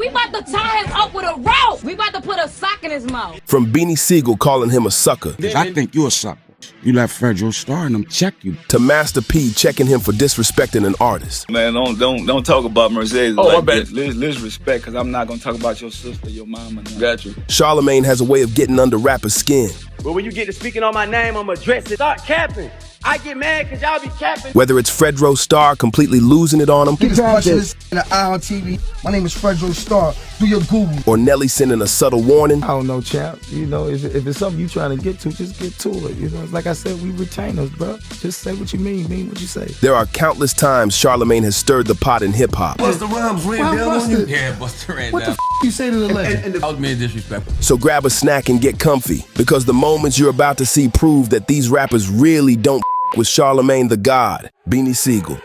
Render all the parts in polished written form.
We about to tie him up with a rope. We about to put a sock in his mouth. From Beanie Sigel calling him a sucker. I think you're a sucker. You let Fredro Starr and them check you. To Master P checking him for disrespecting an artist. Man, don't talk about Mercedes. Oh, like, I bet. Let's respect, because I'm not going to talk about your sister, your mama. No. Got you. Charlamagne has a way of getting under rappers' skin. But when you get to speaking on my name, I'ma address it. Start capping. I get mad because y'all be capping. Whether it's Fredro Starr completely losing it on him, Niggas watching this in the eye on TV. My name is Fredro Starr. Do your Google. or Nelly sending a subtle warning, I don't know, champ. You know, if it's something you trying to get to, just get to it. You know, like I said, we retainers, bro. Just say what you mean what you say. there are countless times Charlamagne has stirred the pot in hip-hop. Busta Rhymes ran down on you. Yeah, Busta ran What the down. you say to the legend? That was being disrespectful. So grab a snack and get comfy, because the moments you're about to see prove that these rappers really don't with Charlamagne Tha God, Beanie Sigel.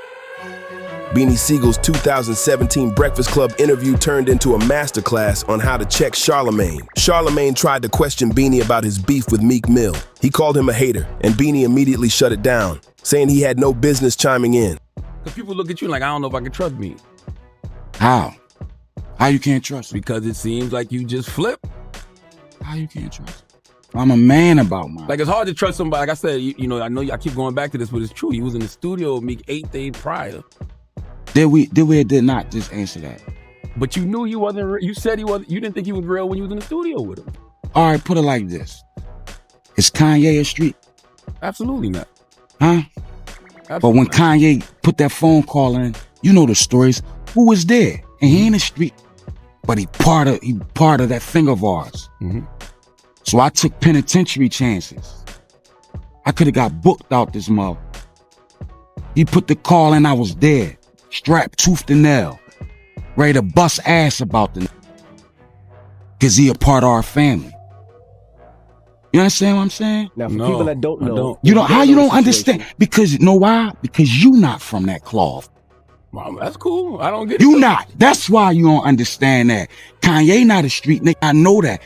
Beanie Sigel's 2017 Breakfast Club interview turned into a masterclass on how to check Charlamagne. Charlamagne tried to question Beanie about his beef with Meek Mill. He called him a hater, and Beanie immediately shut it down, saying he had no business chiming in. Because people look at you like, I don't know if I can trust me. How? How you can't trust me? Because it seems like you just flip. How you can't trust me? I'm a man about mine. Like, it's hard to trust somebody. Like I said, you know, I know I keep going back to this, but it's true. He was in the studio with Meek 8 days prior. Did we or did not just answer that? But you knew he wasn't real. You said he wasn't. You didn't think he was real when you was in the studio with him. All right, put it like this. Is Kanye a street? Absolutely not. Huh? Absolutely But when not. Kanye put that phone call in, you know the stories. Who was there? And he ain't a street, but he part of that thing of ours. Mm-hmm. So I took penitentiary chances. I could have got booked out this mother. He put the call in, I was dead. Strapped tooth to nail. Ready to bust ass about the cause he a part of our family. You understand what I'm saying? Now, for No, people that don't I know, don't. You know how you don't the understand? situation. Because you know why? Because you not from that cloth. Mom, that's cool. I don't get it. You not. That's why you don't understand that. Kanye not a street nigga. I know that.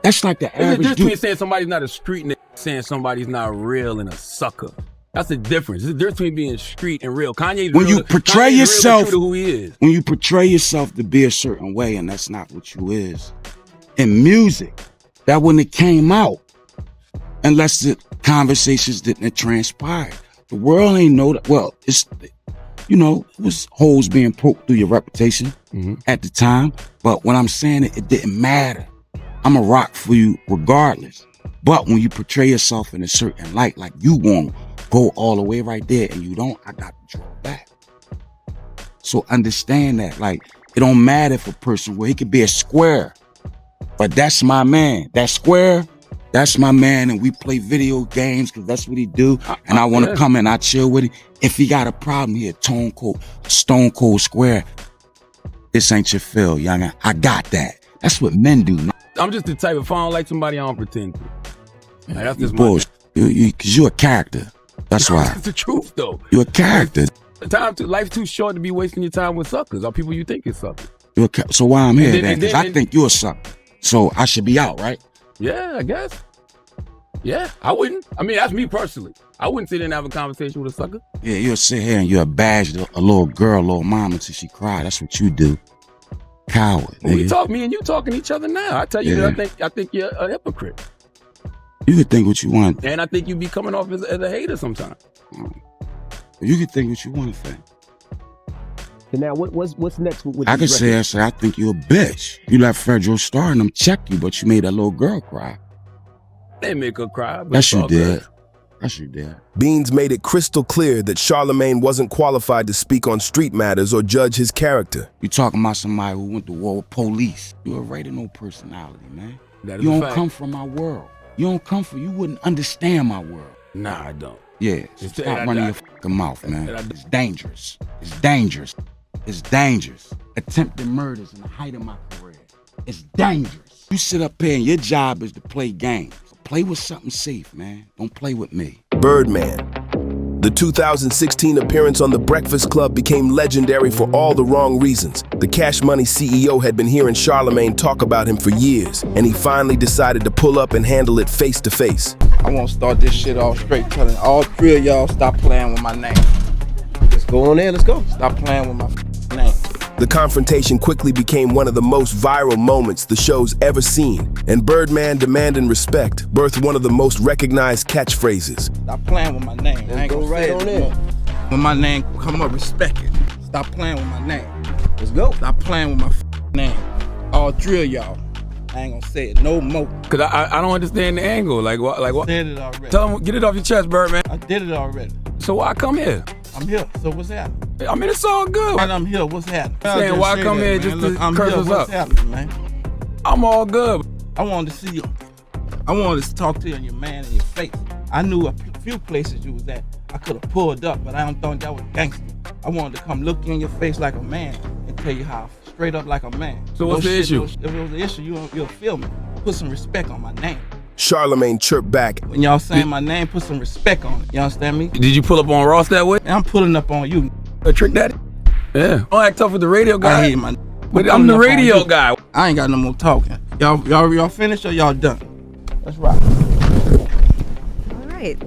That's like the There's a average difference between dude. saying somebody's not a street nigga, saying somebody's not real and a sucker. That's the difference. There's a difference between being street and real. Kanye's When real, you portray Kanye's real yourself- and true to who he is. When you portray yourself to be a certain way and that's not what you is. In music, that wouldn't have came out unless the conversations didn't transpire. The world ain't know that. Well, it's, you know, it was holes being poked through your reputation at the time. But when I'm saying it didn't matter. I'm a rock for you regardless. But when you portray yourself in a certain light, like you won't go all the way right there and you don't, I got to draw back. So understand that, like, it don't matter if a person, well, he could be a square, but that's my man. That square, that's my man, and we play video games because that's what he do. And I want to come and I chill with him. If he got a problem, he a stone cold square. This ain't your fill, youngin'. I got that. That's what men do. Man. I'm just the type, if I don't like somebody, I don't pretend to. Like, that's just my Bullshit. Cause you a character. That's why. It's the truth, though. You a character. Life's too short to be wasting your time with suckers or people you think is suckers. So why I'm here And then? Because I think you're a sucker. So I should be out, right? Yeah, I guess. Yeah, I wouldn't. I mean, that's me personally. I wouldn't sit there and have a conversation with a sucker. Yeah, you'll sit here and you'll bash a little girl, little mama till she cry. That's what you do. Coward. We Nigga. talk, me and you talking to each other now. I tell you Yeah. that I think you're a hypocrite. You can think what you want. And I think you be coming off as a hater sometimes. You can think what you want to think. So now, what's next with I these could records? say, I think you a bitch. You let Fredro Starr and them check you, but you made that little girl cry. They make her cry. But Yes, it's you all did. good. Yes, you did. Beans made it crystal clear that Charlamagne wasn't qualified to speak on street matters or judge his character. You talking about somebody who went to war with police. You a no personality, man. That is You a don't fact. come from my world. You wouldn't understand my world. Nah, I don't. Yeah, so It's- stop and I- running I- your fucking mouth, man. and I- It's dangerous. It's dangerous. It's dangerous. Attempted murders in the height of my career. It's dangerous. You sit up here and your job is to play games. Play with something safe, man. Don't play with me. Birdman. The 2016 appearance on The Breakfast Club became legendary for all the wrong reasons. The Cash Money CEO had been hearing Charlamagne talk about him for years, and he finally decided to pull up and handle it face to face. I want to start this shit off straight, telling all three of y'all stop playing with my name. Let's go on there. Let's go. Stop playing with my name. The confrontation quickly became one of the most viral moments the show's ever seen, and Birdman demanding respect birthed one of the most recognized catchphrases. Stop playing with my name. I ain't gonna say it no more. When my name come up, respect it. Stop playing with my name. Let's go. Stop playing with my name. All three of y'all. I ain't gonna say it no more. Cause I don't understand the angle. Like what? I did it already. Tell them, get it off your chest, Birdman. I did it already. So why come here? I'm here. So what's happening? I mean, it's all good. And I'm here. What's happening? Saying why come here just to curse us up? What's happening, man? I'm all good. I wanted to see you. I wanted to talk to you and your man in your face. I knew a few places you was at. I could have pulled up, but I don't think that was gangster. I wanted to come look you in your face like a man and tell you how straight up like a man. So what's the issue? If it was the issue, you'll feel me. Put some respect on my name. Charlamagne chirped back. When y'all saying my name, put some respect on it. You understand me? Did you pull up on Ross that way? And I'm pulling up on you. A trick daddy? Yeah. Don't act tough with the radio guy. I hear my. But I'm the radio guy. I ain't got no more talking. Y'all finished or y'all done? Let's rock. All right.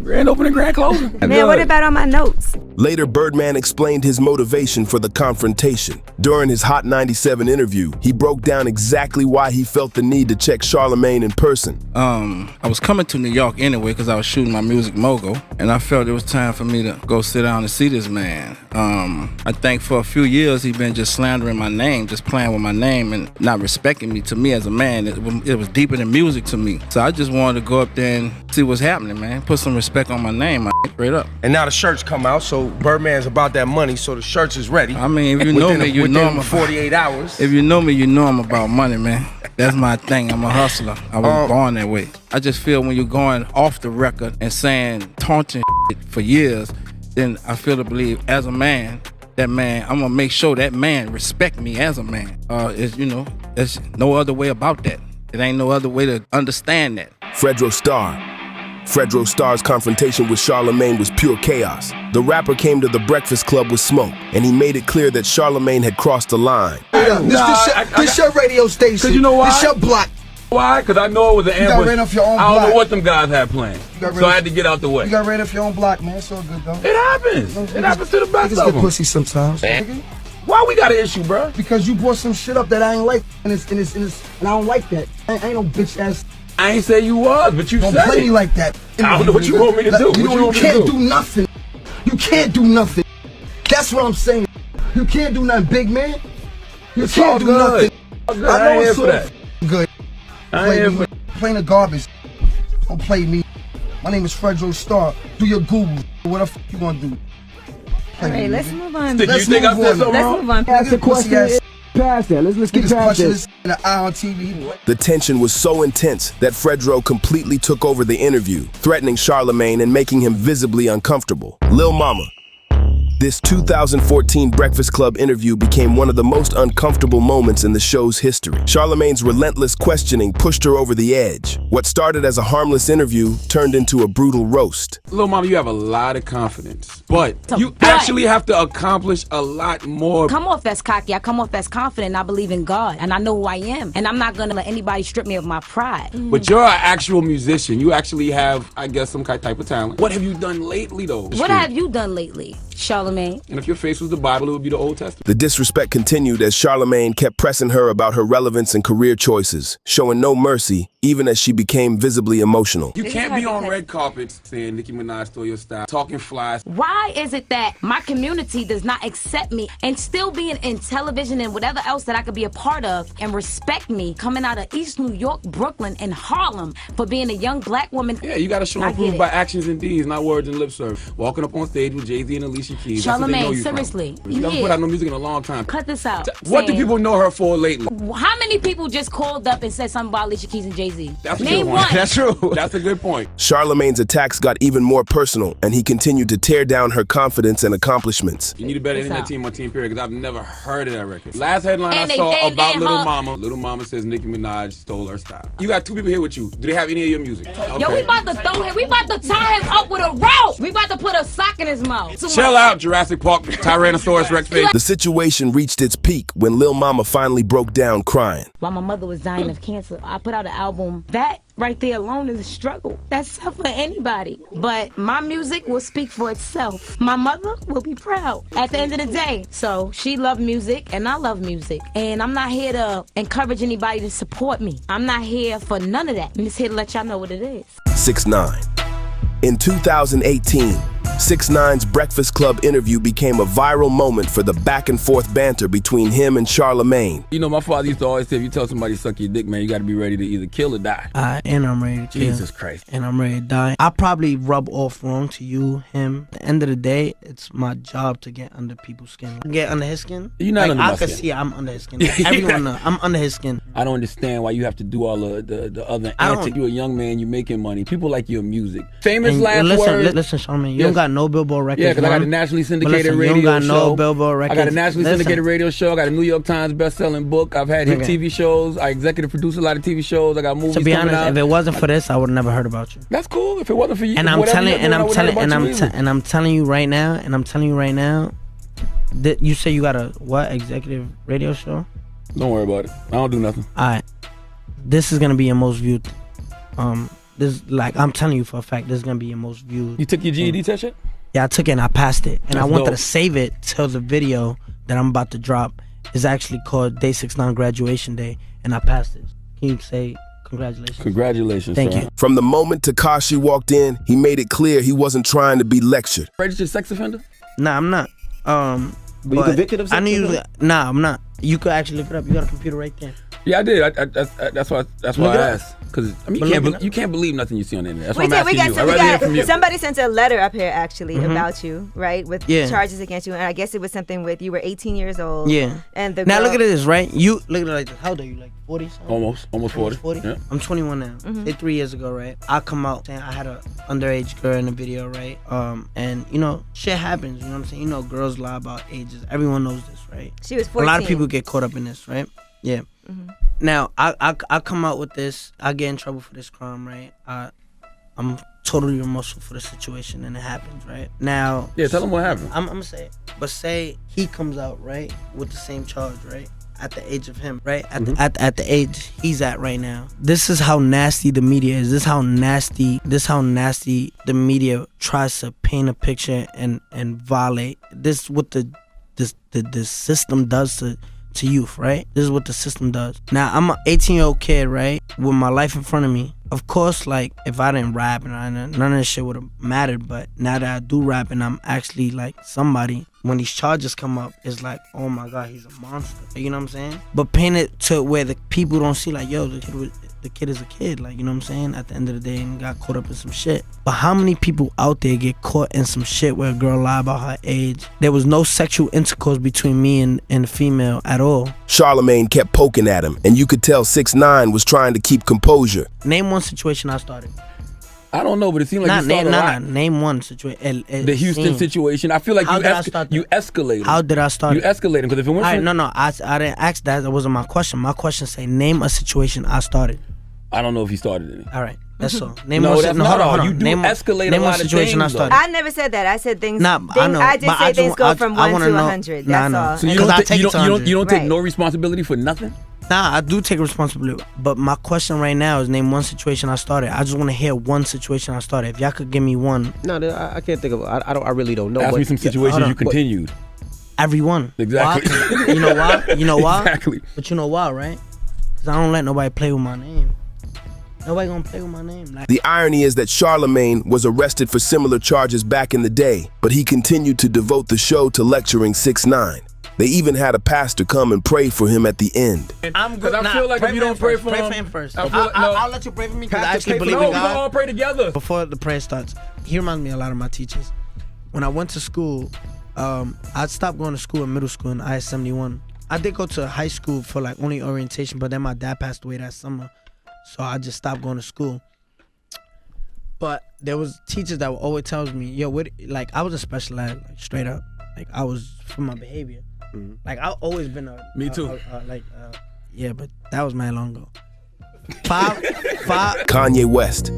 Grand opening, grand closing. Man, what about on my notes? Later, Birdman explained his motivation for the confrontation. During his Hot 97 interview, he broke down exactly why he felt the need to check Charlamagne in person. I was coming to New York anyway because I was shooting my music mogul, and I felt it was time for me to go sit down and see this man. I think for a few years he'd been just slandering my name, just playing with my name and not respecting me. To me as a man, it was deeper than music to me. So I just wanted to go up there and see what's happening, man. Put some respect on my name, straight up. And now the shirts come out, so Birdman's about that money, so the shirts is ready. I mean, if you know me, you know I'm about 48 hours. If you know me, you know I'm about money, man. That's my thing. I'm a hustler. I was born that way. I just feel when you're going off the record and saying taunting shit for years, then I feel to believe as a man, that man, I'm gonna make sure that man respect me as a man. There's no other way about that. It ain't no other way to understand that. Fredro Starr. Fredro Starr's confrontation with Charlamagne was pure chaos. The rapper came to the Breakfast Club with smoke, and he made it clear that Charlamagne had crossed the line. This your radio station. Cause you know why? This your block. Why? Because I know it was an ambush. got ran off your own I don't know block. what them guys had planned. So I had to get out the way. You got ran off your own block, man. It's all good, though. It happens. It happens to the best Niggas of get them. pussy sometimes. Why we got an issue, bro? Because you brought some shit up that I ain't like, and I don't like that. I ain't no bitch ass. I ain't say you was, but you Don't said play it. me like that. I don't know what you want me to do. You can't do nothing. You can't do nothing. That's what I'm saying. You can't do nothing, big man. You can't do nothing. I know it's sort of good. Playing the garbage. Don't play me. My name is Fredro Starr. Do your Google. What the fuck you gonna do? All right, let's move on. Do you think I said something wrong? Let's move on. Ask the question. Past that. Let's get past this. In the eye on TV. The tension was so intense that Fredro completely took over the interview, threatening Charlamagne and making him visibly uncomfortable. Lil Mama. This 2014 Breakfast Club interview became one of the most uncomfortable moments in the show's history. Charlamagne's relentless questioning pushed her over the edge. What started as a harmless interview turned into a brutal roast. Lil Mama, you have a lot of confidence, but you actually have to accomplish a lot more. Come off as cocky, I come off as confident, I believe in God, and I know who I am, and I'm not gonna let anybody strip me of my pride. But you're an actual musician. You actually have, I guess, some type of talent. What have you done lately, though? What have you done lately, Charlamagne? And if your face was the Bible, it would be the Old Testament. The disrespect continued as Charlamagne kept pressing her about her relevance and career choices, showing no mercy, even as she became visibly emotional. You can't be on red carpets saying Nicki Minaj stole your style, talking flies. Why is it that my community does not accept me and still being in television and whatever else that I could be a part of and respect me coming out of East New York, Brooklyn, and Harlem for being a young black woman? Yeah, you gotta show and prove by actions and deeds, not words and lip service. Walking up on stage with Jay-Z and Alicia Keys. Charlamagne, seriously. You haven't put out no music in a long time. Cut this out. What do people know her for lately? How many people just called up and said something about Alicia Keys and Jay-Z? That's a Name good one. That's true. That's a good point. Charlamagne's attacks got even more personal, and he continued to tear down her confidence and accomplishments. You need a better internet team on Team Period, because I've never heard of that record. Last headline I saw about Lil Mama. Lil Mama says Nicki Minaj stole her style. You got two people here with you. Do they have any of your music? Okay. Yo, we about to throw him. We about to tie him up with a rope. We about to put a sock in his mouth. Chill out, Jurassic Park, Tyrannosaurus Rex face. The situation reached its peak when Lil Mama finally broke down crying. While my mother was dying of cancer, I put out an album album, that right there alone is a struggle. That's tough for anybody. But my music will speak for itself. My mother will be proud at the end of the day. So she loved music and I love music. And I'm not here to encourage anybody to support me. I'm not here for none of that. I'm just here to let y'all know what it is. 6ix9ine. In 2018, 6ix9ine's Breakfast Club interview became a viral moment for the back and forth banter between him and Charlamagne. You know, my father used to always say, if you tell somebody to suck your dick, man, you got to be ready to either kill or die. And I'm ready to kill. Jesus Christ. And I'm ready to die. I probably rub off wrong to you, him. At the end of the day, it's my job to get under people's skin. Get under his skin? You're not under my skin. I can see I'm under his skin. Like, everyone knows I'm under his skin. I don't understand why you have to do all the other antics. You're a young man, you're making money. People like your music. Famous last words. Listen, Charlamagne, you don't got no Billboard records. Yeah, because I got a nationally syndicated radio show. You don't got no Billboard records. I got a nationally syndicated radio show. I got a New York Times best-selling book. I've had hit TV shows. I executive produce a lot of TV shows. I got movies. To be honest, out. if it wasn't for this, I would have never heard about you. That's cool. If it wasn't for you, and I'm telling you right now, that you say you got a what executive radio show? Don't worry about it. I don't do nothing. All right, this is gonna be your most viewed. This like I'm telling you for a fact, this is gonna be your most viewed. You took your GED test yet? Yeah, I took it and I passed it, and That's I wanted dope. to save it till the video that I'm about to drop is actually called Day 6ix9ine Graduation Day, and I passed it. Can you say congratulations? Congratulations. Thank sir. you. From the moment Tekashi walked in, he made it clear he wasn't trying to be lectured. Registered sex offender? Nah, I'm not. Were you convicted of something? Nah, I'm not. You could actually look it up. You got a computer right there. Yeah, I did. That's why I asked. Because I mean, you can't believe nothing you see on the internet. That's why I'm asking you. I'd rather hear from you. Somebody sent a letter up here actually about you, right? With Yeah. charges against you, and I guess it was something with you were 18 years old. Yeah. And the now girl, look at this, right? You look at it like this. How old are you? Like 40? Almost 40. Yeah. I'm 21 now. Say 3 years ago, right? I come out saying I had a underage girl in the video, right? And you know, shit happens. You know what I'm saying? You know, girls lie about ages. Everyone knows this, right? She was 14. A lot of people get caught up in this, right? Yeah. Now I come out with this. I get in trouble for this crime, right? I'm totally remorseful for the situation, and it happens, right? Now. Yeah, tell them what happened. I'm gonna say it. But say he comes out, right, with the same charge, right? At the age of him, right? At the age he's at right now. This is how nasty the media is. This is how nasty the media tries to paint a picture and violate. This is what the system does to youth, right? This is what the system does. Now, I'm an 18-year-old kid, right? With my life in front of me. Of course, like, if I didn't rap, and none of this shit would have mattered, but now that I do rap and I'm actually, like, somebody, when these charges come up, it's like, oh my God, he's a monster. You know what I'm saying? But paint it to where the people don't see, like, yo, the kid is a kid, like, you know what I'm saying? At the end of the day, and got caught up in some shit. But how many people out there get caught in some shit where a girl lie about her age? There was no sexual intercourse between me and the female at all. Charlamagne kept poking at him, and you could tell 6ix9ine was trying to keep composure. Name one situation I started. I don't know, but it seemed like you started a lot. Name one situation. The Houston situation. I feel like you escalated. How did I start? You escalated because if it went from... No, I didn't ask that. That wasn't my question. My question say, name a situation I started. I don't know if he started any. All right, that's all. Hold on. You do escalate a lot of situation things, I started. I never said that. I said things. I know. I just say things go from 1 to 100. That's all. So you don't take no responsibility for nothing? Nah, I do take responsibility. But my question right now is name one situation I started. I just want to hear one situation I started. If y'all could give me one. No, I can't think of. I really don't know. Ask me some situations you continued. Every one. Exactly. Why? You know why? You know why? Exactly. But you know why, right? Because I don't let nobody play with my name. Nobody gonna play with my name. The irony is that Charlamagne was arrested for similar charges back in the day, but he continued to devote the show to lecturing 6ix9ine. They even had a pastor come and pray for him at the end. I'm good. I feel like if you don't pray for him first. I'll I'll let you pray for me because I actually believe in God. No, we all pray together. Before the prayer starts, he reminds me a lot of my teachers. When I went to school, I stopped going to school in middle school in IS-71. I did go to high school for like only orientation, but then my dad passed away that summer. So I just stopped going to school. But there was teachers that would always tell me, yo, like I was a special ed, like straight up. Like I was for my behavior. Like I've always been Me too. Yeah, but that was mad long ago. Five. Kanye West.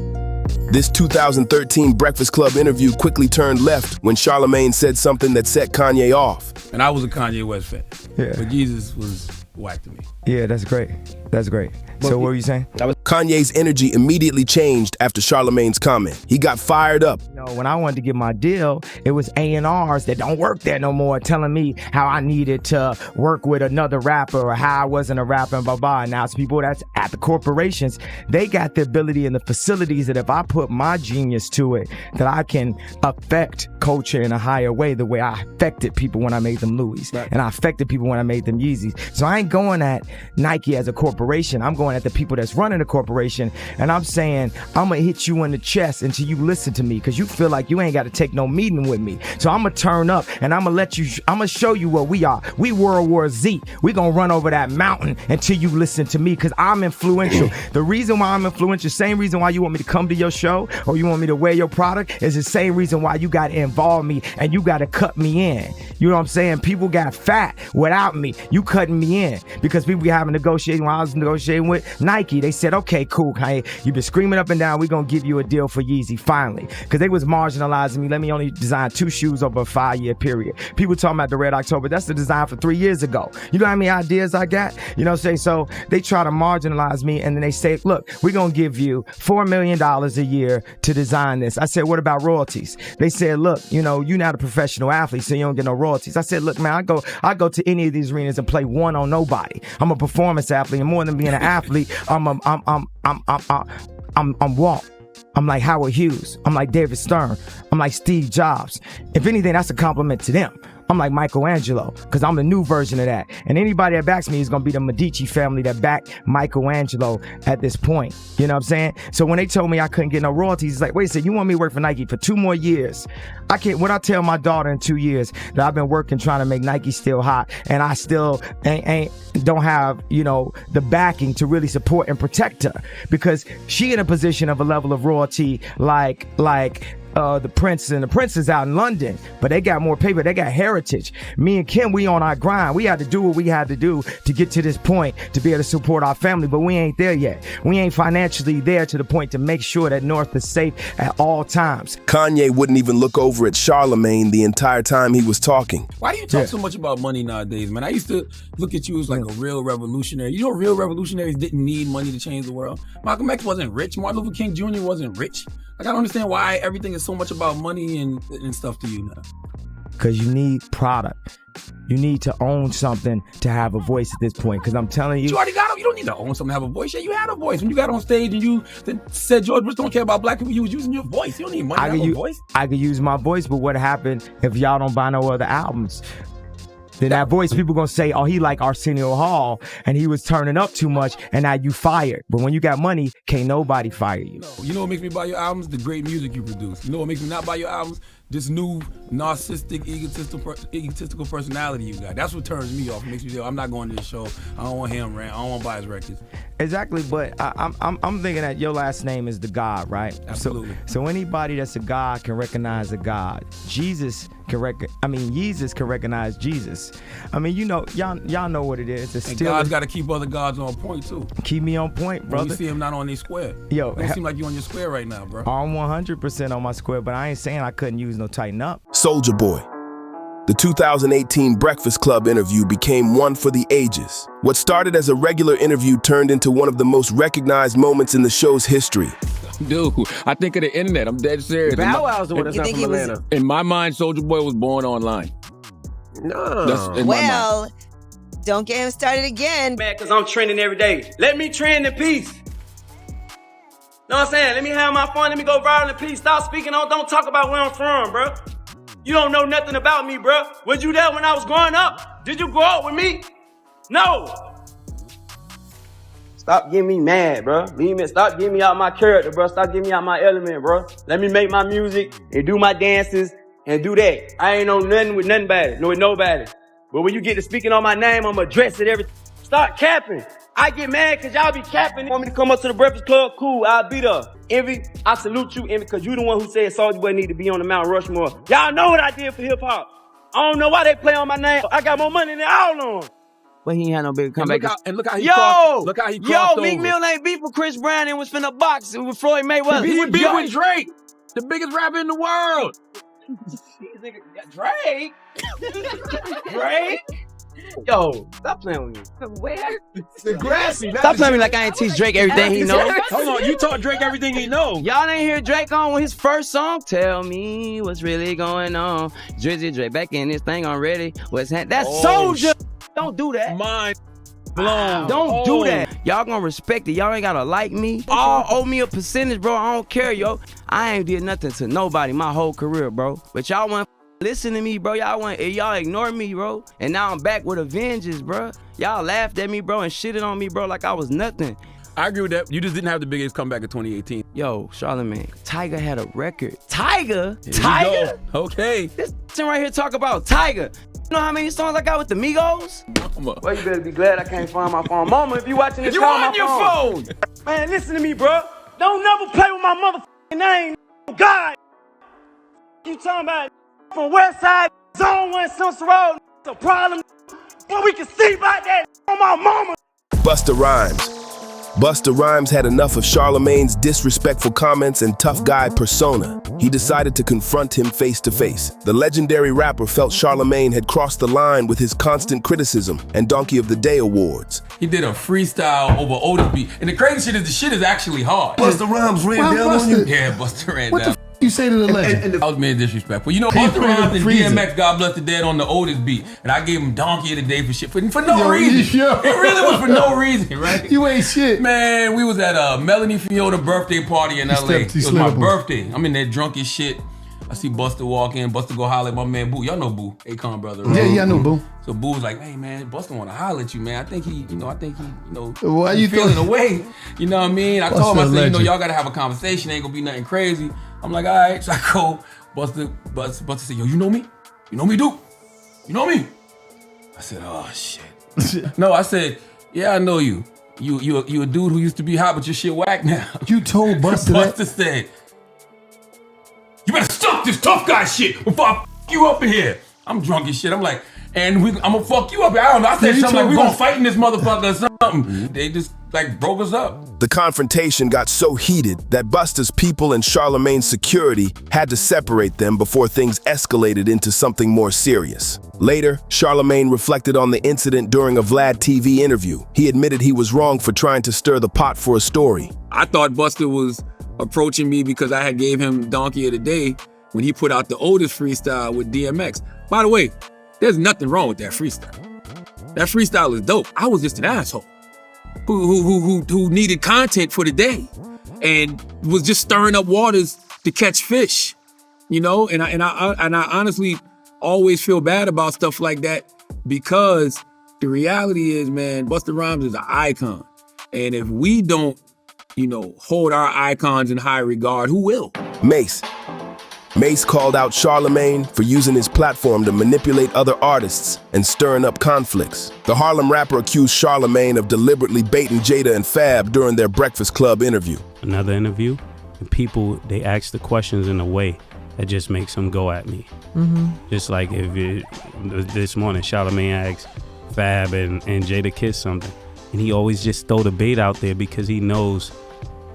This 2013 Breakfast Club interview quickly turned left when Charlamagne said something that set Kanye off. And I was a Kanye West fan. Yeah. But Jesus was whack to me. Yeah, that's great. That's great. So what were you saying? Kanye's energy immediately changed after Charlamagne's comment. He got fired up. You know, when I wanted to get my deal, it was A&Rs that don't work there no more telling me how I needed to work with another rapper or how I wasn't a rapper and blah, blah. Now it's people that's at the corporations, they got the ability and the facilities that if I put my genius to it, that I can affect culture in a higher way, the way I affected people when I made them Louis. Right. And I affected people when I made them Yeezys. So I ain't going at Nike as a corporation. I'm going at the people that's running the corporation, and I'm saying, I'm gonna hit you in the chest until you listen to me, because you feel like you ain't got to take no meeting with me. So I'm gonna turn up and I'm gonna show you what we are. We World War Z. We gonna run over that mountain until you listen to me, because I'm influential. The reason why I'm influential, same reason why you want me to come to your show or you want me to wear your product, is the same reason why you gotta involve me and you gotta cut me in. You know what I'm saying? People got fat without me. You cutting me in, because people be having negotiating. When I was negotiating with Nike, they said, okay, cool, Kanye, you've been screaming up and down, we're gonna give you a deal for Yeezy finally, because they was marginalizing me. Let me only design 2 shoes over a 5-year period. People talking about the Red October, that's the design for 3 years ago. You know how many ideas I got? You know what I'm saying? So they try to marginalize me, and then they say, look, we're gonna give you $4 million a year to design this. I said, what about royalties? They said, look, you know, you're not a professional athlete, so you don't get no royalties. I said, look, man, I go to any of these arenas and play one on nobody. I'm a performance athlete, and more than being an athlete, I'm Walt. I'm like Howard Hughes. I'm like David Stern. I'm like Steve Jobs. If anything, that's a compliment to them. I'm like Michelangelo, because I'm the new version of that. And anybody that backs me is going to be the Medici family that backed Michelangelo at this point. You know what I'm saying? So when they told me I couldn't get no royalties, it's like, wait a second, you want me to work for Nike for 2 more years? I can't. What I tell my daughter in 2 years that I've been working trying to make Nike still hot, and I still don't have, you know, the backing to really support and protect her, because she in a position of a level of royalty like the Prince and the Princess out in London, but they got more paper, they got heritage. Me and Kim, we on our grind. We had to do what we had to do to get to this point to be able to support our family, but we ain't there yet. We ain't financially there to the point to make sure that North is safe at all times. Kanye wouldn't even look over at Charlamagne the entire time he was talking. Why do you talk so much about money nowadays, man? I used to look at you as like a real revolutionary. You know, real revolutionaries didn't need money to change the world. Malcolm X wasn't rich. Martin Luther King Jr. wasn't rich. Like, I don't understand why everything is so much about money and stuff to you now. Because you need product. You need to own something to have a voice at this point. Because I'm telling you, you already got it. You don't need to own something to have a voice. Yeah, you had a voice when you got on stage and you said George Bush don't care about black people. You was using your voice. You don't need money to have a voice. I could use my voice, but what happened if y'all don't buy no other albums? Then that voice, people gonna say, oh, he like Arsenio Hall and he was turning up too much and now you fired. But when you got money, can't nobody fire you. You know what makes me buy your albums? The great music you produce. You know what makes me not buy your albums? This new narcissistic, egotistical personality you got. That's what turns me off. It makes me say, I'm not going to this show. I don't want him rant. I don't want to buy his records. Exactly, but I'm thinking that your last name is the God, right? Absolutely. So anybody that's a God can recognize a God. Jesus can recognize Jesus. I mean, you know, y'all know what it is. And God's got to keep other gods on point too. Keep me on point, brother. When you see him not on their square. Yo, it don't seem like you on your square right now, bro. I'm 100% on my square, but I ain't saying I couldn't use no tighten up. Soulja Boy. The 2018 Breakfast Club interview became one for the ages. What started as a regular interview turned into one of the most recognized moments in the show's history. Dude, I think of the internet. I'm dead serious. Bow Wow's the one that's not from Atlanta. In my mind, Soulja Boy was born online. No. Don't get him started again. Man, because I'm trending every day. Let me trend in peace. Know what I'm saying? Let me have my fun. Let me go viral in peace. Stop speaking on. Don't talk about where I'm from, bro. You don't know nothing about me, bro. Was you there when I was growing up? Did you grow up with me? No. Stop getting me mad, bro. Stop getting me out my character, bro. Stop getting me out my element, bro. Let me make my music and do my dances and do that. I ain't on nothing with nobody. No, with nobody. But when you get to speaking on my name, I'ma address it every. Start capping. I get mad because y'all be capping. Want me to come up to the Breakfast Club? Cool, I'll be there. Envy, I salute you, Envy, because you the one who said Soulja Boy need to be on the Mount Rushmore. Y'all know what I did for hip-hop. I don't know why they play on my name. I got more money than all on them. But he ain't had no big comeback. Look how he crossed over. Meek Mill ain't beef with Chris Brown and was finna box with Floyd Mayweather. He beef with Drake, the biggest rapper in the world. Drake? Drake? Yo, stop playing with me. Where? The grassy. Stop playing with me like I ain't teach Drake everything he knows. Hold on, you taught Drake everything he knows. Y'all ain't hear Drake on his first song? Tell me what's really going on. Drizzy Drake back in this thing already. That's Soulja. Don't do that. Mind blown. Don't do that. Y'all gonna respect it. Y'all ain't gotta like me. All owe me a percentage, bro. I don't care, yo. I ain't did nothing to nobody my whole career, bro. But y'all want listen to me, bro. Y'all ignored me, bro. And now I'm back with a vengeance, bro. Y'all laughed at me, bro, and shitted on me, bro, like I was nothing. I agree with that. You just didn't have the biggest comeback of 2018. Yo, Charlamagne, Tyga had a record. Tyga? Here Tyga? you go. Okay. This right here talk about Tyga. You know how many songs I got with the Migos? Mama. Well, you better be glad I can't find my phone. Mama, if you watching this, You call on my your phone. Man, listen to me, bro. Don't never play with my motherfucking name. God. You talking about from West Side, Zone 1, Central Road. It's a problem. But we can see about that on my mama. Busta Rhymes. Busta Rhymes had enough of Charlamagne's disrespectful comments and tough guy persona. He decided to confront him face to face. The legendary rapper felt Charlamagne had crossed the line with his constant criticism and Donkey of the Day awards. He did a freestyle over Otis beat. And the crazy shit is the shit is actually hard. Busta Rhymes ran down on you. Yeah, Busta ran What down. the you say to the legend? I was being disrespectful. You know, Busta Rhymes and DMX, God bless the dead, on the Otis beat. And I gave him Donkey of the Day for shit. For no reason. yo. It really was for no reason, right? You ain't shit. Man, we was at a Melanie Fiona birthday party in LA. It was my birthday. I'm in there drunk as shit. I see Busta walk in. Busta go holler at my man Boo. Y'all know Boo, Akon brother, right? Yeah, I know Boo. So Boo was like, hey man, Busta wanna holler at you, man. I think he Why you feeling away. You know what I mean? I told him, I said, y'all gotta have a conversation. Ain't gonna be nothing crazy. I'm like, all right. So I go, Busta said, yo, you know me? You know me, dude? You know me? I said, oh shit. No, I said, yeah, I know you. You a dude who used to be hot, but your shit whack now. You told Busta that? Busta said, you better stop this tough guy shit before I f you up in here. I'm drunk as shit. I'm like, and I'm gonna fuck you up. I don't know. I said something like, we gonna fight in this motherfucker or something. They just like broke us up. The confrontation got so heated that Busta's people and Charlamagne's security had to separate them before things escalated into something more serious. Later, Charlamagne reflected on the incident during a Vlad TV interview. He admitted he was wrong for trying to stir the pot for a story. I thought Busta was approaching me because I had gave him Donkey of the Day when he put out the Otis freestyle with DMX. By the way, there's nothing wrong with that freestyle. That freestyle is dope. I was just an asshole who needed content for the day and was just stirring up waters to catch fish, you know. And I honestly always feel bad about stuff like that because the reality is, man, Busta Rhymes is an icon, and if we don't, you know, hold our icons in high regard, who will? Mase called out Charlamagne for using his platform to manipulate other artists and stirring up conflicts. The Harlem rapper accused Charlamagne of deliberately baiting Jada and Fab during their Breakfast Club interview. Another interview, and people, they ask the questions in a way that just makes them go at me. Just like this morning, Charlamagne asked Fab and Jada Kiss something, and he always just throw the bait out there because he knows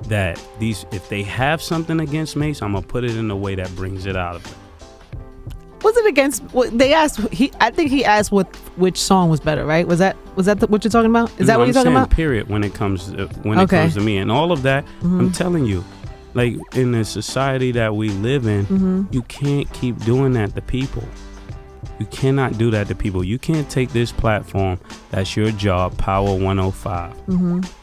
that if they have something against Mase, I'm gonna put it in a way that brings it out of them. Was it against? They asked. I think he asked which song was better, right? Was that what you're talking about? Is that what you're talking about? Period. When it comes to me and all of that, I'm telling you, like in the society that we live in, you can't keep doing that to people. You cannot do that to people. You can't take this platform, that's your job, Power 105,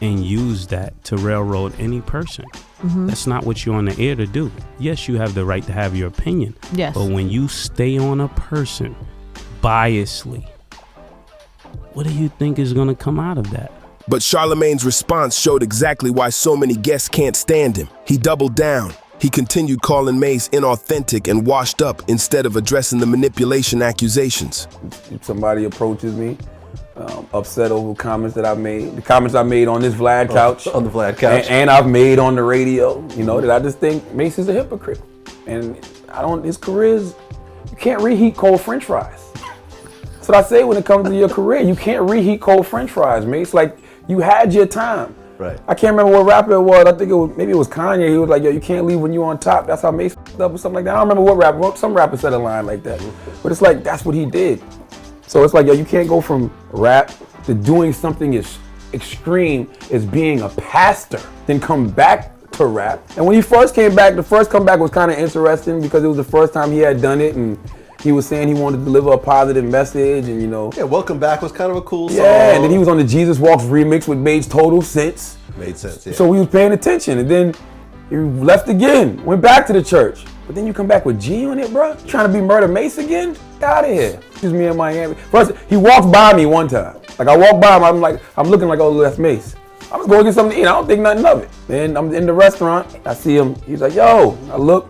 and use that to railroad any person. That's not what you're on the air to do. Yes, you have the right to have your opinion. Yes. But when you stay on a person biasly, what do you think is going to come out of that? But Charlamagne's response showed exactly why so many guests can't stand him. He doubled down. He continued calling Mase inauthentic and washed up instead of addressing the manipulation accusations. If somebody approaches me, upset over comments that I've made, the comments I made on this Vlad couch, on the Vlad couch, and I've made on the radio, you know, that I just think Mase is a hypocrite, and his career is, you can't reheat cold French fries. That's what I say when it comes to your career. You can't reheat cold French fries, Mase. Like, you had your time. Right. I can't remember what rapper it was. I think maybe it was Kanye. He was like, yo, you can't leave when you on top. That's how Mase f***ed up or something like that. I don't remember what rapper. Some rapper said a line like that. But it's like, that's what he did. So it's like, yo, you can't go from rap to doing something as extreme as being a pastor, then come back to rap. And when he first came back, the first comeback was kind of interesting because it was the first time he had done it, and he was saying he wanted to deliver a positive message, and you know. Yeah, Welcome Back was kind of a cool song. Yeah, and then he was on the Jesus Walks remix, which made total sense. Made sense, yeah. So we was paying attention, and then he left again, went back to the church. But then you come back with G on it, bro? Trying to be Murder Mase again? Get out of here. Excuse me in Miami. First, he walked by me one time. Like I walked by him, I'm looking like, oh, that's Mase. I was going to get something to eat. I don't think nothing of it. Then I'm in the restaurant. I see him. He's like, yo. I look.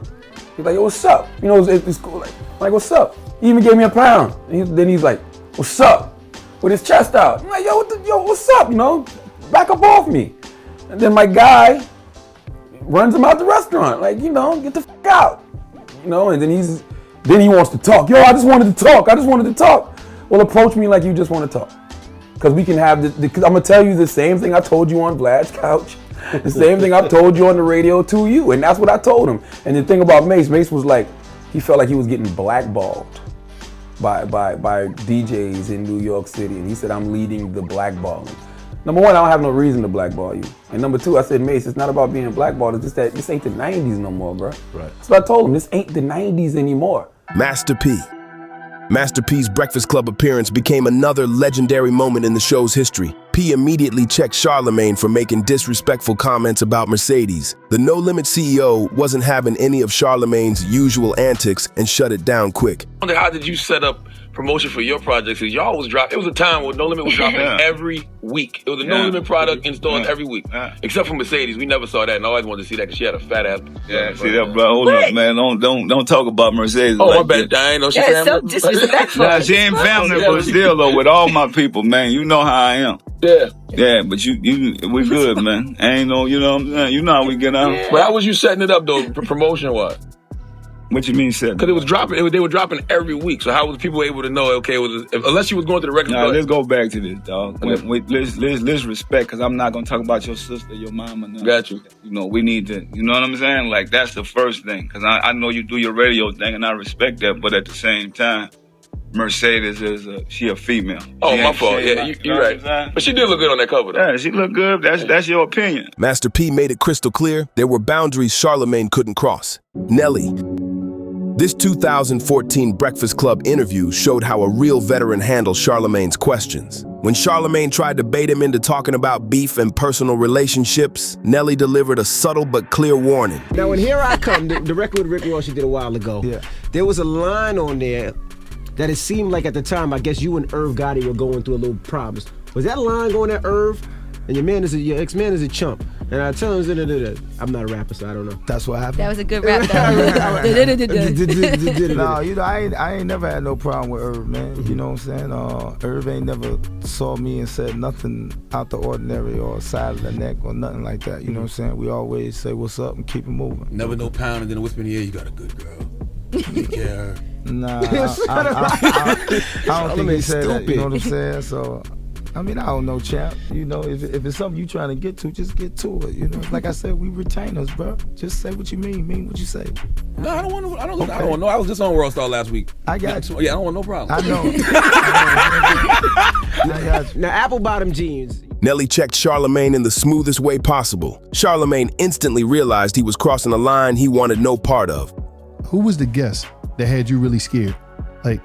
He's like, yo, what's up? You know, it's cool. Like, what's up? He even gave me a pound. Then he's like, what's up? With his chest out. I'm like, yo, what's up? You know, back up off me. And then my guy runs him out the restaurant. Like, you know, get the f out. You know, and then he wants to talk. Yo, I just wanted to talk. Well, approach me like you just want to talk. Because we can have I'm going to tell you the same thing I told you on Vlad's couch. The same thing I've told you on the radio to you. And that's what I told him. And the thing about Mase was like, he felt like he was getting blackballed by DJs in New York City. And he said, I'm leading the blackballing. Number one, I don't have no reason to blackball you. And number two, I said, Mase, it's not about being blackballed. It's just that this ain't the 90s no more, bro. Right. That's what I told him. This ain't the 90s anymore. Master P. Master P's Breakfast Club appearance became another legendary moment in the show's history. P immediately checked Charlamagne for making disrespectful comments about Mercedes. The No Limit CEO wasn't having any of Charlamagne's usual antics and shut it down quick. I wonder, how did you set up promotion for your projects? Because y'all was dropping, it was a time where No Limit was dropping every week. It was a No Limit product in stores every week. Except for Mercedes. We never saw that, and I always wanted to see that because she had a fat ass. Yeah, see that, bro. Hold up, man. Don't talk about Mercedes. Oh, like my bad. I ain't know she Yeah, family. so disrespectful. Nah, she ain't family, but still, though, with all my people, man, you know how I am. Yeah. Yeah, but we good, man. Ain't no, you know what I'm saying? You know how we get out. But how was you setting it up, though, promotion-wise? What you mean setting? Because it was dropping. They were dropping every week. So how was people able to know? Okay, unless you was going to the record. Nah, let's go back to this, dog. Let's respect, because I'm not gonna talk about your sister, your mama. Nothing. Got you. You know, we need to. You know what I'm saying? Like that's the first thing, because I know you do your radio thing, and I respect that. But at the same time, Mercedes she a female. Oh, my fault. Yeah, you're right. But she did look good on that cover, though. Yeah, she look good. That's your opinion. Master P made it crystal clear there were boundaries Charlamagne couldn't cross. Nelly. This 2014 Breakfast Club interview showed how a real veteran handles Charlamagne's questions. When Charlamagne tried to bait him into talking about beef and personal relationships, Nelly delivered a subtle but clear warning. Now, when Here I Come, the record with Rick Ross she did a while ago, there was a line on there that it seemed like at the time, I guess you and Irv Gotti were going through a little problems. Was that line going at Irv? And your ex-man is a chump. And I tell him, I'm not a rapper, so I don't know. That's what happened. That was a good rap, though. No, you know, I ain't never had no problem with Irv, man. You know what I'm saying? Irv ain't never saw me and said nothing out the ordinary or side of the neck or nothing like that. You know what I'm saying? We always say what's up and keep it moving. Never no pound and then a whisper in the ear, you got a good girl. Take care of her. Nah, I don't think he said that, you know what I'm saying? So, I mean, I don't know, champ. You know, if it's something you trying to get to, just get to it. You know, like I said, we retainers, bro. Just say what you mean what you say. No, I don't want no. I was just on World Star last week. I got you. Yeah, I don't want no problem. I know. I got you. Now, apple bottom jeans. Nelly checked Charlamagne in the smoothest way possible. Charlamagne instantly realized he was crossing a line he wanted no part of. Who was the guest that had you really scared? Like,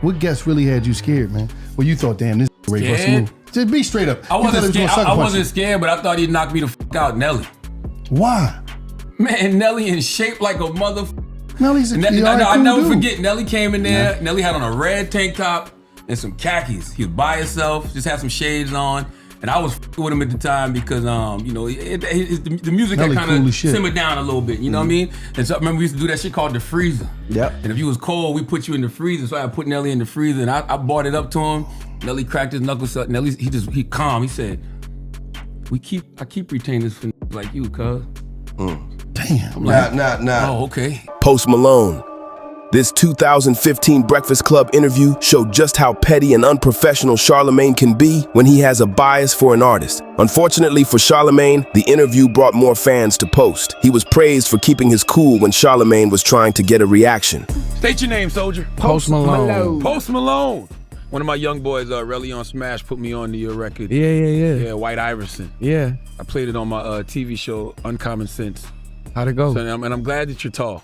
what guest really had you scared, man? Well, you thought, damn, this is ready to move. Just be straight up. I wasn't scared, but I thought he'd knock me the fuck out, Nelly. Why? Man, Nelly in shape like a mother. Nelly's a I never forget. Nelly came in there. Yeah. Nelly had on a red tank top and some khakis. He was by himself, just had some shades on. And I was with him at the time because, you know, the music had kind of simmered down a little bit, you know what I mean? And so I remember we used to do that shit called the freezer. Yep. And if you was cold, we put you in the freezer. So I put Nelly in the freezer and I brought it up to him. Nelly cracked his knuckles up. Nelly, he calm. He said, I keep retaining this for like you, cuz. Damn. I'm like, nah. Oh, okay. Post Malone. This 2015 Breakfast Club interview showed just how petty and unprofessional Charlamagne can be when he has a bias for an artist. Unfortunately for Charlamagne, the interview brought more fans to Post. He was praised for keeping his cool when Charlamagne was trying to get a reaction. State your name, soldier. Post Malone. Post Malone. One of my young boys, Relly on Smash, put me on to your record. Yeah. Yeah, White Iverson. Yeah. I played it on my TV show, Uncommon Sense. How'd it go? So, and I'm glad that you're tall.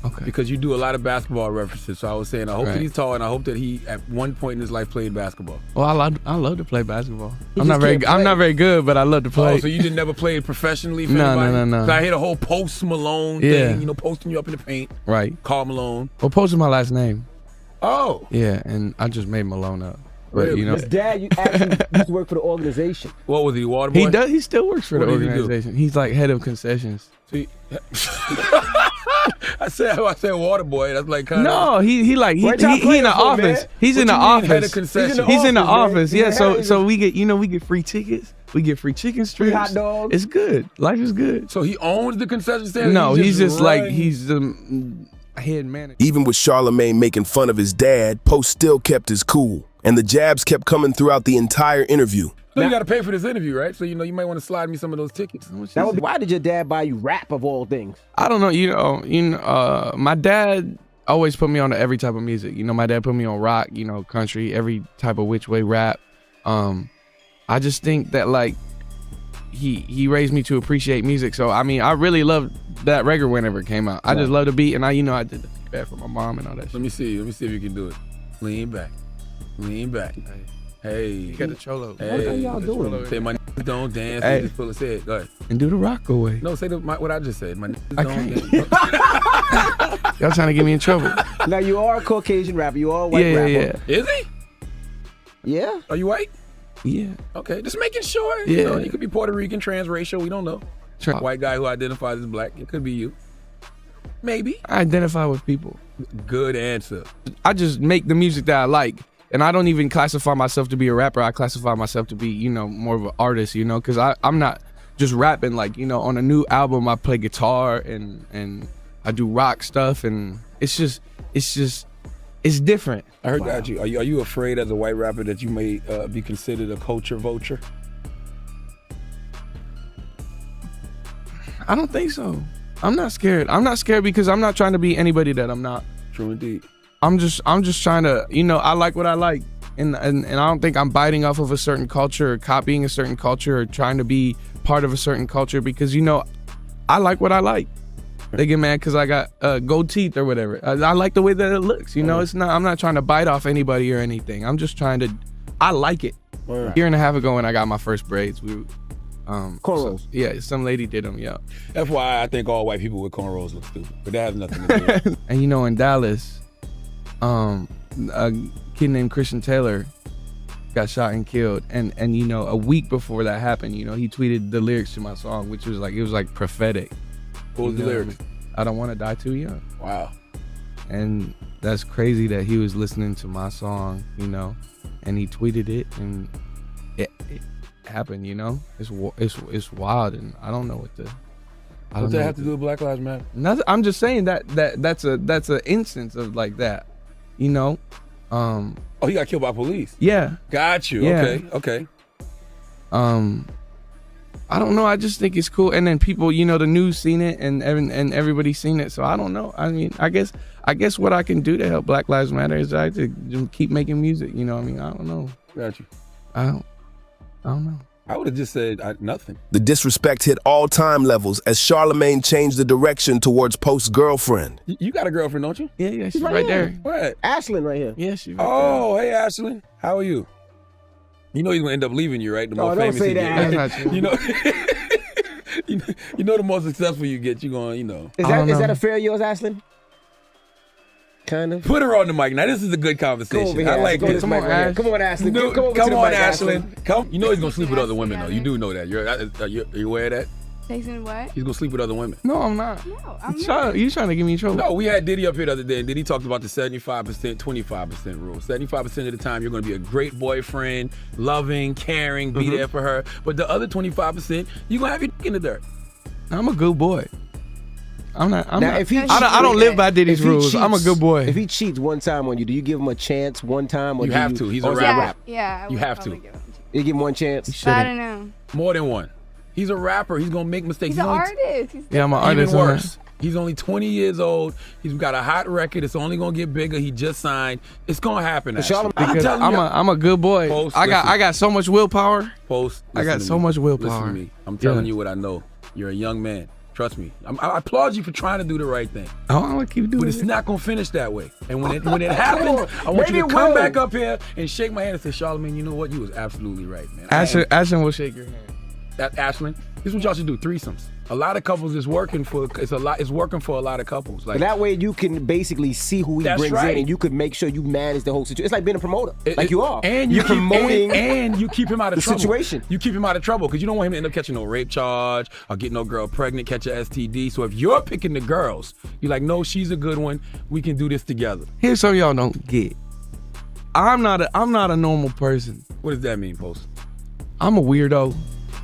Okay. Because you do a lot of basketball references. So I was saying, I hope that he's tall, and I hope that he, at one point in his life, played basketball. Well, I love to play basketball. I'm not very good, but I love to play. Oh, so you didn't never play professionally for No. anybody? So I hit a whole Post Malone thing, posting you up in the paint. Right. Carl Malone. Well, Post is my last name. Oh. Yeah, and I just made Malone up. But Really? His dad actually used to work for the organization. What was he, water boy? He does. He still works for What the did he do? organization. He's like head of concessions. See, I said water boy. That's like kind of. No, he in the office. He's in the office. He's in the office. Yeah. So we get free tickets. We get free chicken strips. Free hot dogs. It's good. Life is good. So he owns the concession stand? No, he's just like he's the head manager. Even with Charlamagne making fun of his dad, Post still kept his cool, and the jabs kept coming throughout the entire interview. So you got to pay for this interview, right? So you might want to slide me some of those tickets. Why did your dad buy you rap of all things? I don't know. My dad always put me on every type of music. My dad put me on rock, country, every type of which way rap. I just think that like he raised me to appreciate music. So I really loved that record whenever it came out. I just love the beat, and I did that for my mom and all that shit. Let me see if you can do it. Lean back. Hey. You got the cholo. Hey. What are y'all doing? Say my niggas don't dance. Hey. Just full of shit. Go ahead. And do the rock away. No, say what I just said. My niggas I don't dance. Y'all trying to get me in trouble. Now you are a Caucasian rapper. You are a white rapper. Yeah. Is he? Yeah. Are you white? Yeah. Okay, just making sure. Yeah. You could be Puerto Rican, transracial. We don't know. White guy who identifies as black. It could be you. Maybe. I identify with people. Good answer. I just make the music that I like. And I don't even classify myself to be a rapper. I classify myself to be, more of an artist, because I'm not just rapping. Like, on a new album, I play guitar and I do rock stuff. And it's different. I heard that. Are you afraid as a white rapper that you may be considered a culture vulture? I don't think so. I'm not scared. I'm not scared because I'm not trying to be anybody that I'm not. True indeed. I'm just trying to, I like what I like. And I don't think I'm biting off of a certain culture or copying a certain culture or trying to be part of a certain culture because, I like what I like. They get mad because I got gold teeth or whatever. I like the way that it looks. I'm not trying to bite off anybody or anything. I'm just trying to, I like it. A year and a half ago when I got my first braids, cornrows. Some lady did them, yeah. FYI, I think all white people with cornrows look stupid, but that has nothing to do with it. And in Dallas, a kid named Christian Taylor got shot and killed, and a week before that happened, he tweeted the lyrics to my song, which was like prophetic. What was the lyrics? I don't want to die too young. Wow. And that's crazy that he was listening to my song, and he tweeted it, and it happened. It's wild, and I don't know what to. What that have to do with Black Lives Matter? Nothing. I'm just saying that's an instance of like that, Oh, he got killed by police. Yeah. Got you. Yeah. Okay. I don't know. I just think it's cool, and then people, the news seen it, and everybody's seen it. So I don't know. I guess what I can do to help Black Lives Matter is I to just keep making music. I don't know. Got you. I don't know. I would have just said nothing. The disrespect hit all-time levels as Charlamagne changed the direction towards Post's girlfriend. You got a girlfriend, don't you? Yeah, she's right there. What? Ashlyn right here. Yeah, she's right there. Hey, Ashlyn. How are you? He's going to end up leaving you, right? The more famous don't say you that. get. That's not true. The more successful you get, you're going, Is that a fear of yours, Ashlyn? Kind of. Put her on the mic. Now, this is a good conversation. Go over here, I like this. Come on, Ashlyn. Come on, Ashlyn. Come. You know he's going to sleep with other women, though. You do know that. Are you aware of that? Jason, what? He's going to sleep with other women. No, I'm not. No, I'm not. You trying to get me in trouble? No, we had Diddy up here the other day, and Diddy talked about the 75%, 25% rule. 75% of the time, you're going to be a great boyfriend, loving, caring, be there for her. But the other 25%, you're going to have your dick in the dirt. I'm a good boy. I'm not. If he I don't live by Diddy's rules. I'm a good boy. If he cheats one time on you, do you give him a chance one time? Or you have to. He's a rapper. Yeah. You have to. You give him one chance? I don't know. More than one. He's a rapper. He's going to make mistakes. He's an artist. I'm an artist. Even worse. He's only 20 years old. He's got a hot record. It's only gonna get bigger. He just signed. It's gonna happen. Because I'm a good boy. Post, I got so much willpower. Post. I got so much willpower. Listen to me. I'm telling you what I know. You're a young man. Trust me. I applaud you for trying to do the right thing. I'm gonna keep doing it. But it's not gonna finish that way. And when it happens, I want you to come back up here and shake my hand and say, Charlamagne, you know what? You was absolutely right, man. Ashton will shake your hand. Ashlyn, this is what y'all should do: threesomes. A lot of couples is working for. It's working for a lot of couples. Like but that way, you can basically see who he brings in, and you could make sure you manage the whole situation. It's like being a promoter, like you are. And you're promoting, and you keep him out of the trouble. situation. You keep him out of trouble because you don't want him to end up catching no rape charge or get no girl pregnant, catch a STD. So if you're picking the girls, you're like, no, she's a good one. We can do this together. Here's something y'all don't get. I'm not a normal person. What does that mean, Post? I'm a weirdo.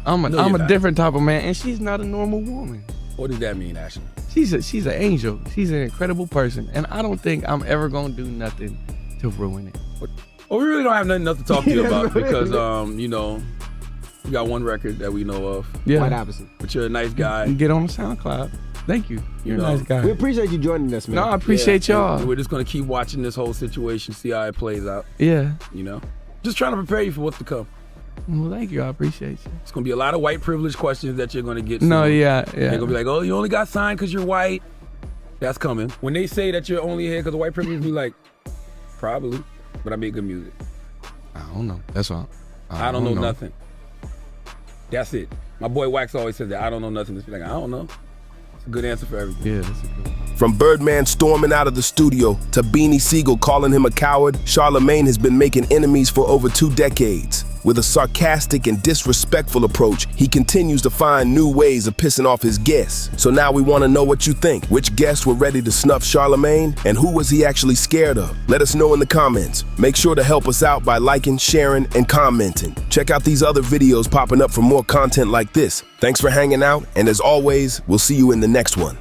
I'm a different type of man, and she's not a normal woman. What does that mean, Ashley? She's an angel. She's an incredible person, and I don't think I'm ever gonna do nothing to ruin it. Well, we really don't have nothing else to talk to you about because you know, you got one record that we know of. Yeah. Quite opposite. But you're a nice guy. Get on the SoundCloud. Thank you. You're a nice guy. We appreciate you joining us, man. No, I appreciate y'all. We're just gonna keep watching this whole situation, see how it plays out. Yeah. You know, just trying to prepare you for what's to come. Well, thank you. I appreciate you. It's gonna be a lot of white privilege questions that you're gonna get. Soon. No, yeah. They're gonna be like, "Oh, you only got signed because you're white." That's coming. When they say that you're only here because of white privilege, be like, probably, but I make good music. I don't know. That's all. I don't know nothing. That's it. My boy Wax always says that. I don't know nothing. Just be like, I don't know. It's a good answer for everything. Yeah, that's a good one. From Birdman storming out of the studio to Beanie Sigel calling him a coward, Charlamagne has been making enemies for over 2 decades. With a sarcastic and disrespectful approach, he continues to find new ways of pissing off his guests. So now we want to know what you think. Which guests were ready to snuff Charlamagne, and who was he actually scared of? Let us know in the comments. Make sure to help us out by liking, sharing, and commenting. Check out these other videos popping up for more content like this. Thanks for hanging out, and as always, we'll see you in the next one.